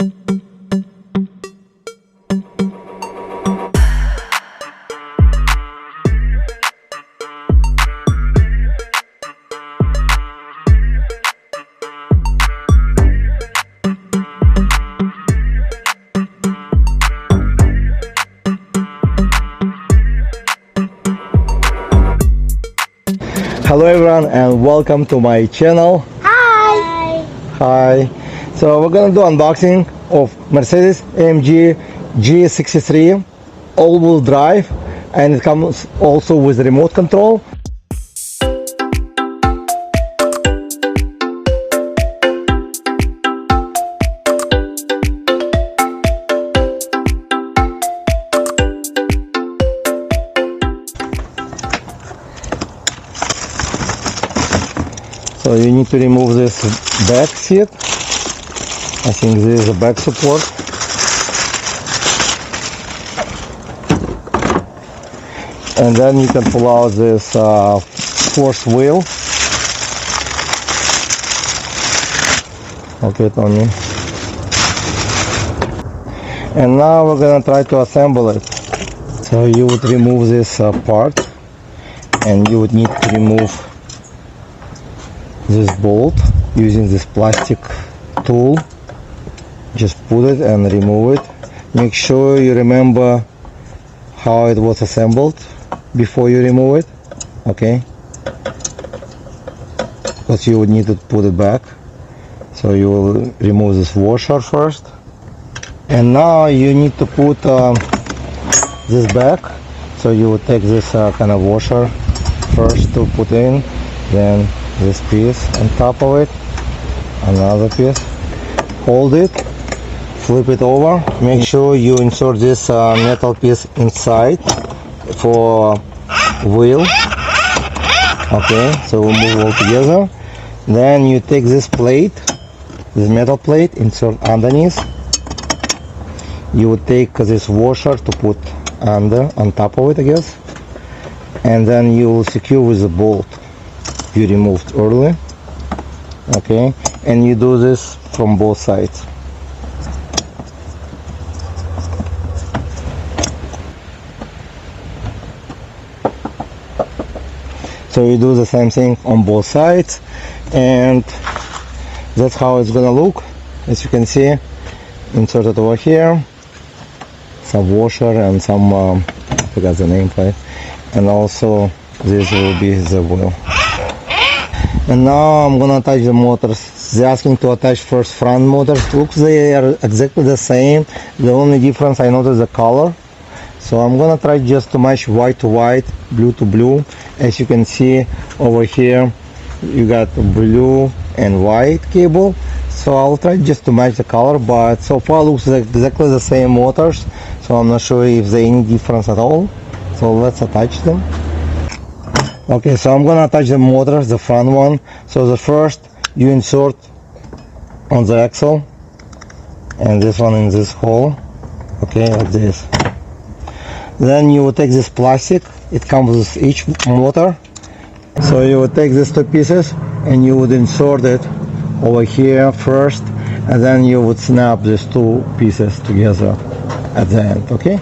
Hello everyone and welcome to my channel. Hi! Hi. So we're gonna do unboxing of Mercedes-AMG G63 all-wheel drive, and it comes also with remote control. So you need to remove this back seat. I think this is a back support. And then you can pull out this fourth wheel. Okay, Tony. And now we're gonna try to assemble it. So you would remove this part, and you would need to remove this bolt using this plastic tool. Just put it and remove it. Make sure you remember how it was assembled before you remove it, okay? Because you would need to put it back. So you will remove this washer first, and now you need to put this back. So you would take this kind of washer first to put in, then this piece on top of it, another piece, hold it, flip it over, make sure you insert this metal piece inside for wheel. Okay, so we'll move all together. Then you take this plate, this metal plate, insert underneath. You would take this washer to put on top of it, I guess, and then you will secure with the bolt you removed earlier. Okay, and you do this from both sides. So you do the same thing on both sides, and that's how it's gonna look. As you can see, inserted over here, some washer and some I forgot the name for it, and also this will be the wheel. And now I'm gonna attach the motors. They're asking to attach first front motors. Looks they are exactly the same. The only difference I noticed the color. So I'm gonna try just to match white to white, blue to blue. As you can see over here, you got blue and white cable. So I'll try just to match the color, but so far looks like exactly the same motors. So I'm not sure if there's any difference at all. So let's attach them. Okay, so I'm gonna attach the motors, the front one. So the first you insert on the axle, and this one in this hole. Okay, like this. Then you will take this plastic. It comes with each motor. So you would take these two pieces and you would insert it over here first, and then you would snap these two pieces together at the end. Okay.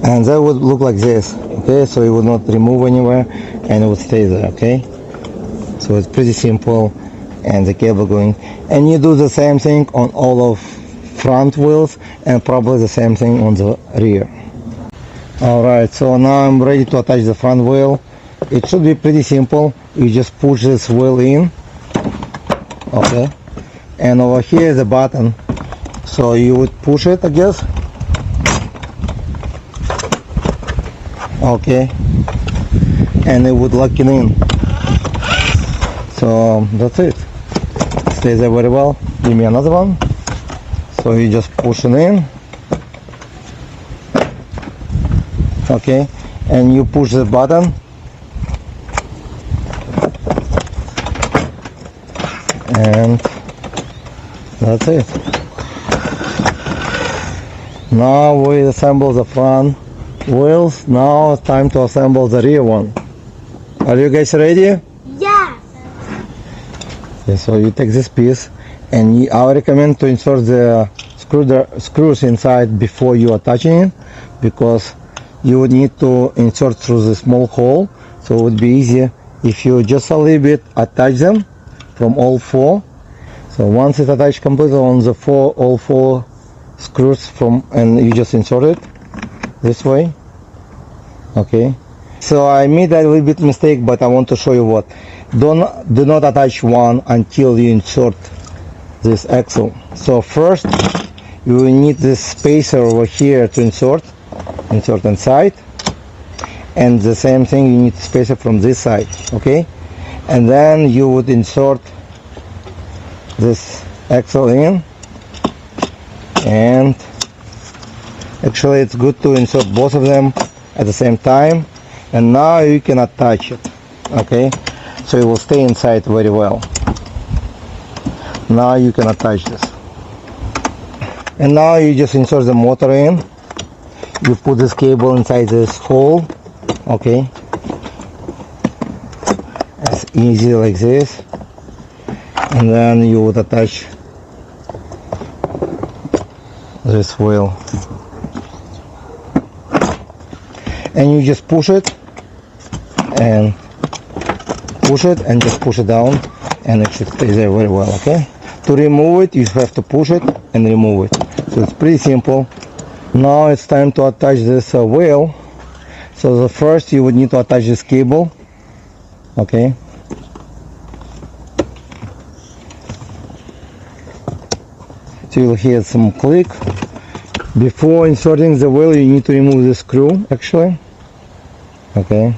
And that would look like this. Okay, so it would not remove anywhere and it would stay there. Okay, so it's pretty simple, and the cable going, and you do the same thing on all of front wheels and probably the same thing on the rear. Alright, so now I'm ready to attach the front wheel. It should be pretty simple. You just push this wheel in, okay, and over here is a button, so you would push it, I guess. Okay, and it would lock it in. So that's it. Stays there very well. Give me another one. So you just push it in. Okay, and you push the button, and that's it. Now we assemble the front wheels. Now it's time to assemble the rear one. Are you guys ready? Yes. Okay, so you take this piece, and I recommend to insert the screws inside before you are touching it, because you would need to insert through the small hole, so it would be easier if you just a little bit attach them from all four. So once it's attached completely on the all four screws and you just insert it this way. Okay, so I made a little bit mistake, but I want to show you what. Do not attach one until you insert this axle. So first you will need this spacer over here to insert inside, and the same thing you need spacer from this side. Okay, and then you would insert this axle in, and actually it's good to insert both of them at the same time, and now you can attach it. Okay, so it will stay inside very well. Now you can attach this, and now you just insert the motor in. You put this cable inside this hole. Okay, it's easy like this, and then you would attach this wheel, and you just push it and just push it down, and it should stay there very well. Okay, to remove it you have to push it and remove it, so it's pretty simple. Now it's time to attach this wheel. So the first you would need to attach this cable. Okay, so you'll hear some click. Before inserting the wheel you need to remove the screw actually. Okay,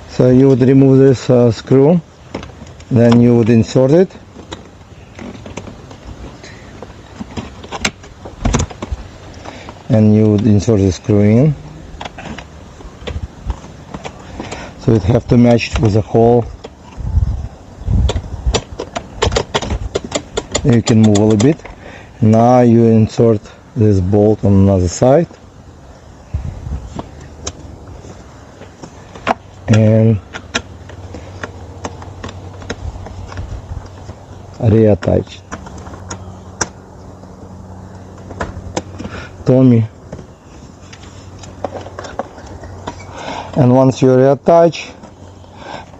so you would remove this screw, then you would insert it, and you would insert the screw in, so it have to match with the hole. You can move a little bit. Now you insert this bolt on another side, and reattach. Tommy. And once you reattach,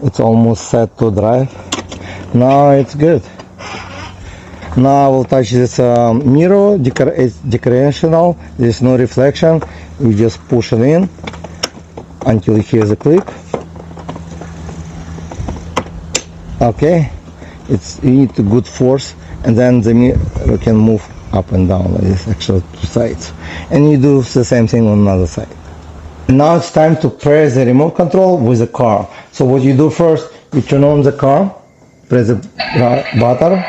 it's almost set to drive. Now it's good. Now I will touch this mirror. It's decorational. There's no reflection. You just push it in until you hear the click. Okay, you need a good force, and then the mirror can move up and down like this, actually two sides, and you do the same thing on another side. Now it's time to press the remote control with the car. So what you do first, you turn on the car, press the button.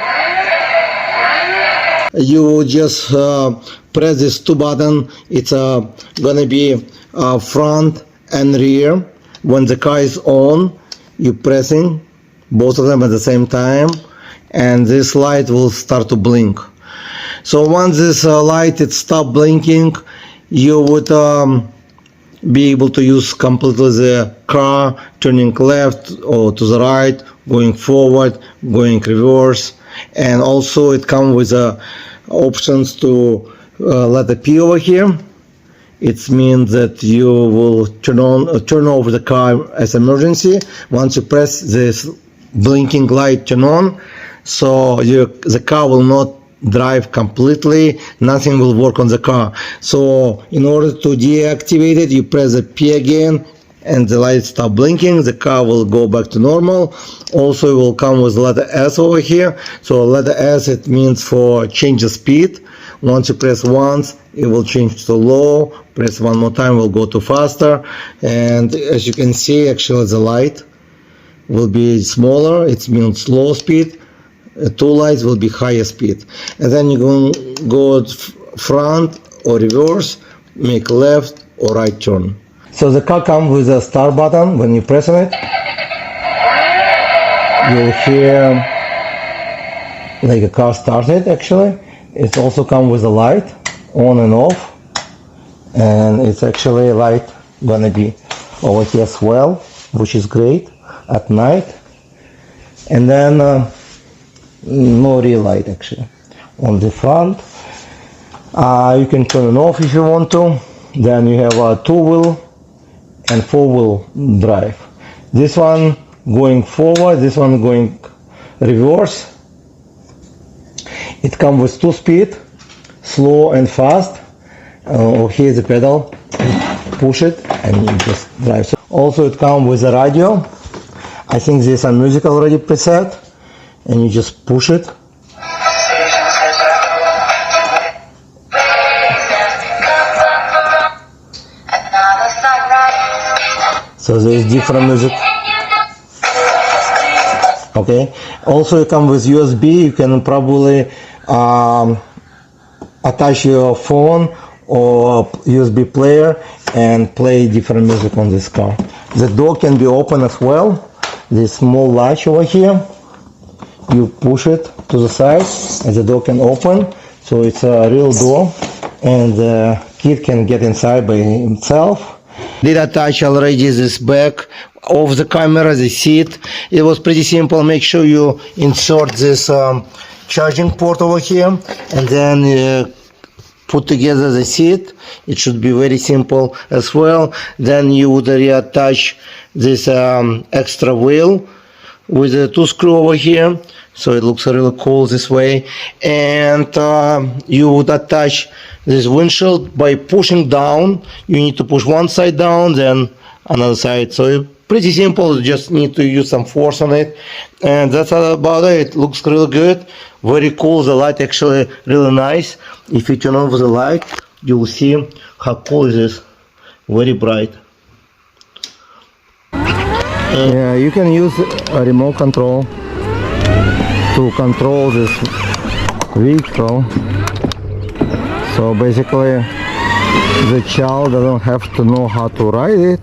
You just press these two buttons. It's gonna be front and rear. When the car is on, you pressing both of them at the same time, and this light will start to blink. So once this light it stop blinking, you would be able to use completely the car, turning left or to the right, going forward, going reverse, and also it comes with options to let the P over here. It means that you will turn over the car as emergency. Once you press this blinking light turn on, so the car will not drive completely, nothing will work on the car. So in order to deactivate it, you press the P again and the light stop blinking, the car will go back to normal. Also it will come with letter S over here. So letter S, it means for change the speed. Once you press once, it will change to low. Press one more time, will go to faster. And as you can see, actually the light will be smaller. It means slow speed. two lights will be higher speed. And then you can go front or reverse, make left or right turn. So the car comes with a start button. When you press on it, you'll hear like a car started actually. It also comes with a light on and off, and it's actually light gonna be over here as well, which is great at night. And then no real light actually on the front. You can turn it off if you want to. Then you have a two-wheel and four-wheel drive. This one going forward, this one going reverse. It comes with 2-speed, slow and fast. Here's the pedal, push it and you just drive. So also it comes with a radio. I think there's a music already preset, and you just push it. So there's different music. Okay. Also it comes with USB. You can probably attach your phone or USB player and play different music on this car. The door can be open as well. This small latch over here, you push it to the side and the door can open. So it's a real door, and the kid can get inside by himself. Did attach already this back of the camera, the seat. It was pretty simple. Make sure you insert this charging port over here, and then put together the seat. It should be very simple as well. Then you would reattach this extra wheel with a 2-screw over here, so it looks really cool this way. And you would attach this windshield by pushing down. You need to push one side down, then another side. So pretty simple, you just need to use some force on it. And that's about it. It looks really good, very cool. The light actually really nice. If you turn off the light, you will see how cool it is, very bright. Yeah, you can use a remote control to control this vehicle. So basically the child doesn't have to know how to ride it,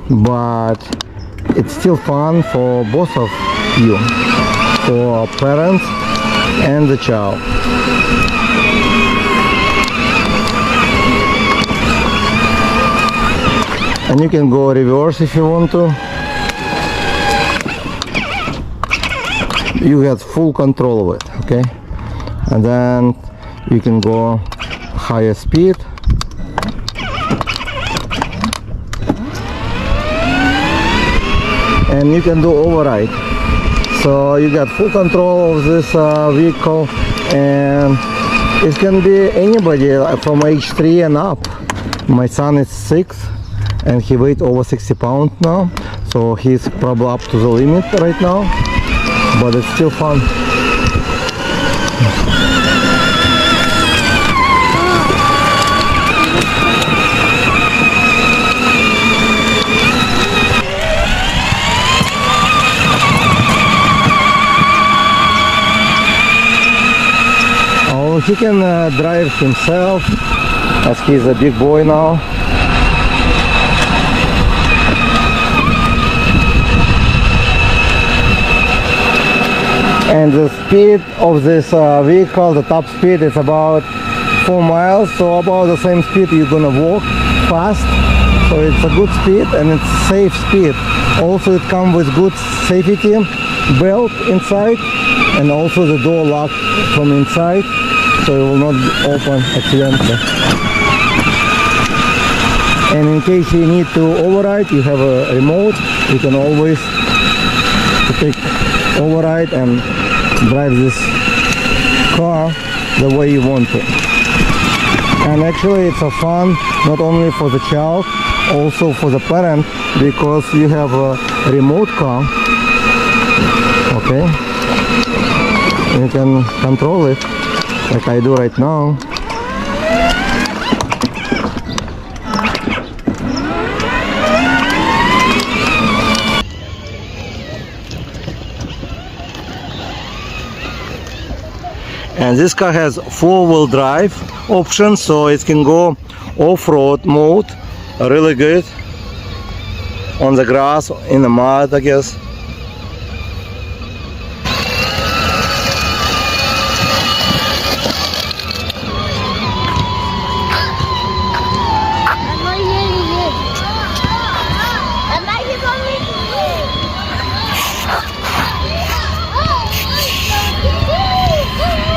but it's still fun for both of you, for parents and the child. And you can go reverse if you want to. You get full control of it, okay? And then you can go higher speed. And you can do override. So you got full control of this vehicle, and it can be anybody from age 3 and up. My son is 6 and he weighs over 60 pounds now, so he's probably up to the limit right now, but it's still fun. Oh, he can drive himself, as he's a big boy now. And the speed of this vehicle, the top speed, is about 4 miles, so about the same speed you're gonna walk fast. So it's a good speed and it's safe speed. Also it comes with good safety belt inside, and also the door lock from inside, so it will not open accidentally. And in case you need to override, you have a remote. You can always take override and drive this car the way you want to. And actually it's a fun not only for the child, also for the parent, because you have a remote car, okay? You can control it like I do right now. And this car has 4-wheel drive option, so it can go off-road mode really good on the grass, in the mud, I guess.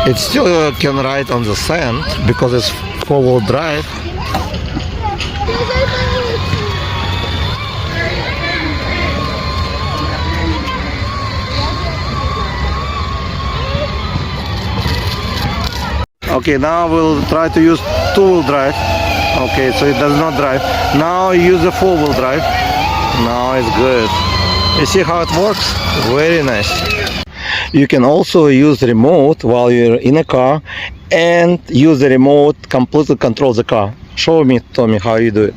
It still can ride on the sand because it's 4-wheel drive. Okay, now we'll try to use 2-wheel drive. Okay, so it does not drive. Now use the 4-wheel drive. Now it's good. You see how it works? Very nice. You can also use the remote while you're in a car and use the remote completely control the car. Show me, Tommy, how you do it.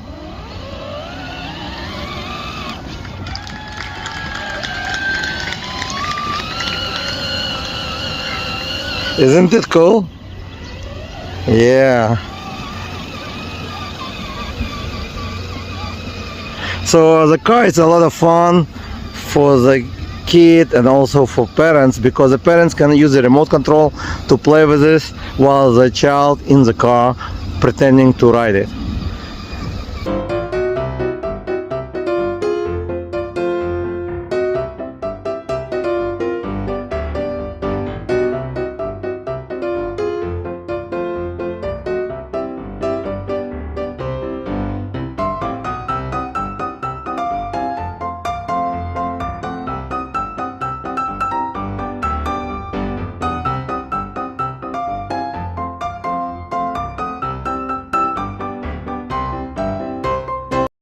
Isn't it cool? Yeah. So the car is a lot of fun for the kid and also for parents, because the parents can use the remote control to play with this while the child in the car pretending to ride it.